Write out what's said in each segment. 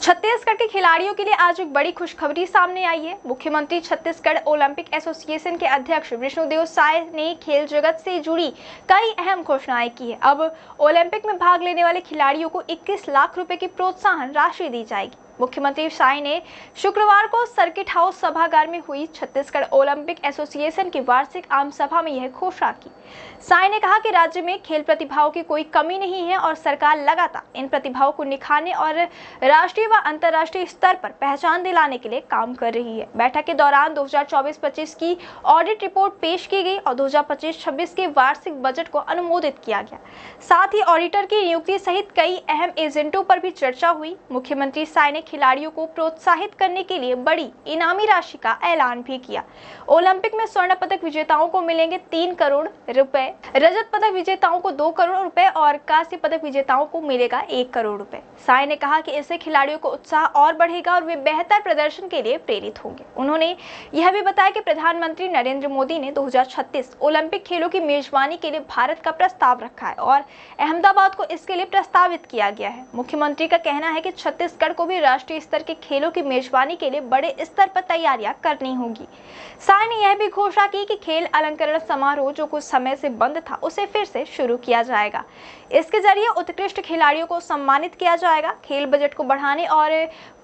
छत्तीसगढ़ के खिलाड़ियों के लिए आज एक बड़ी खुशखबरी सामने आई है। मुख्यमंत्री छत्तीसगढ़ ओलंपिक एसोसिएशन के अध्यक्ष विष्णुदेव साय ने खेल जगत से जुड़ी कई अहम घोषणाएं की है। अब ओलंपिक में भाग लेने वाले खिलाड़ियों को 21 लाख रुपए की प्रोत्साहन राशि दी जाएगी। मुख्यमंत्री साय ने शुक्रवार को सर्किट हाउस सभागार में हुई छत्तीसगढ़ ओलंपिक एसोसिएशन की वार्षिक आम सभा में यह घोषणा की। साय ने कहा कि राज्य में खेल प्रतिभाओं की कोई कमी नहीं है और सरकार लगातार इन प्रतिभाओं को निखारने और राष्ट्रीय व अंतर्राष्ट्रीय स्तर पर पहचान दिलाने के लिए काम कर रही है। बैठक के दौरान 2024-25 की ऑडिट रिपोर्ट पेश की गई और 2025-26 के वार्षिक बजट को अनुमोदित किया गया। साथ ही ऑडिटर की नियुक्ति सहित कई अहम एजेंटों पर भी चर्चा हुई। मुख्यमंत्री साय ने खिलाड़ियों को प्रोत्साहित करने के लिए बड़ी इनामी राशि का ऐलान भी किया। ओलंपिक में स्वर्ण पदक विजेताओं को मिलेंगे 3 करोड़ रुपए, रजत पदक विजेताओं को 2 करोड़ रुपए और कांस्य पदक विजेताओं को मिलेगा 1 करोड़ रुपए। साय ने कहा कि इससे खिलाड़ियों को उत्साह और बढ़ेगा और वे बेहतर प्रदर्शन के लिए प्रेरित होंगे। उन्होंने यह भी बताया कि प्रधानमंत्री नरेंद्र मोदी ने 2036 ओलंपिक खेलों की मेजबानी के लिए भारत का प्रस्ताव रखा है और अहमदाबाद को इसके लिए प्रस्तावित किया गया है। मुख्यमंत्री का कहना है कि छत्तीसगढ़ को भी राष्ट्रीय स्तर के खेलों की मेजबानी के लिए बड़े स्तर पर तैयारियां करनी होगी। साय ने यह भी घोषणा की कि खेल अलंकरण समारोह जो कुछ समय से बंद था उसे फिर से शुरू किया जाएगा। इसके जरिए उत्कृष्ट खिलाड़ियों को सम्मानित किया जाएगा। खेल बजट को बढ़ाने और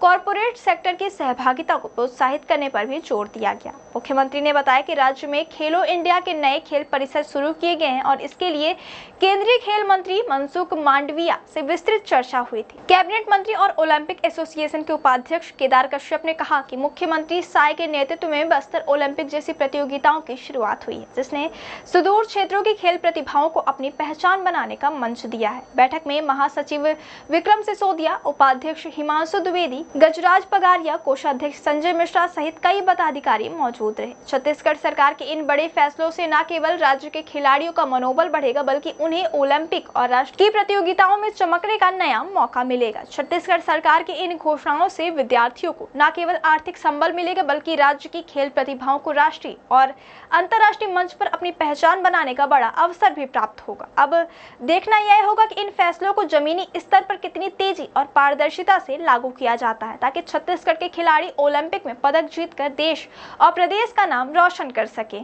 कॉरपोरेट सेक्टर की सहभागिता को प्रोत्साहित करने पर भी जोर दिया गया। मुख्यमंत्री ने बताया कि राज्य में खेलो इंडिया के नए खेल परिसर शुरू किए गए हैं और इसके लिए केंद्रीय खेल मंत्री मनसुख मांडविया से विस्तृत चर्चा हुई थी। कैबिनेट मंत्री और ओलंपिक एसोसिएशन के उपाध्यक्ष केदार कश्यप ने कहा कि मुख्यमंत्री साय के नेतृत्व में बस्तर ओलंपिक जैसी प्रतियोगिताओं की शुरुआत हुई है, जिसने सुदूर क्षेत्रों की खेल प्रतिभाओं को अपनी पहचान बनाने का मंच दिया है। बैठक में महासचिव विक्रम सिसोदिया, उपाध्यक्ष हिमांशु द्विवेदी, गजराज पगारिया, कोषाध्यक्ष संजय मिश्रा सहित कई पदाधिकारी मौजूद रहे। छत्तीसगढ़ सरकार के इन बड़े फैसलों से न केवल राज्य के खिलाड़ियों का मनोबल बढ़ेगा बल्कि उन्हें ओलंपिक और राष्ट्रीय प्रतियोगिताओं में चमकने का नया मौका मिलेगा। छत्तीसगढ़ सरकार की इन घोषणाओं से विद्यार्थियों को न केवल आर्थिक संबल मिलेगा बल्कि राज्य की खेल प्रतिभाओं को राष्ट्रीय और अंतर्राष्ट्रीय मंच पर अपनी पहचान बनाने का बड़ा अवसर भी प्राप्त होगा। अब देखना यह होगा कि इन फैसलों को जमीनी स्तर पर कितनी तेजी और पारदर्शिता से लागू किया जाता है ताकि छत्तीसगढ़ के खिलाड़ी ओलंपिक में पदक जीतकर देश और प्रदेश का नाम रोशन कर सके।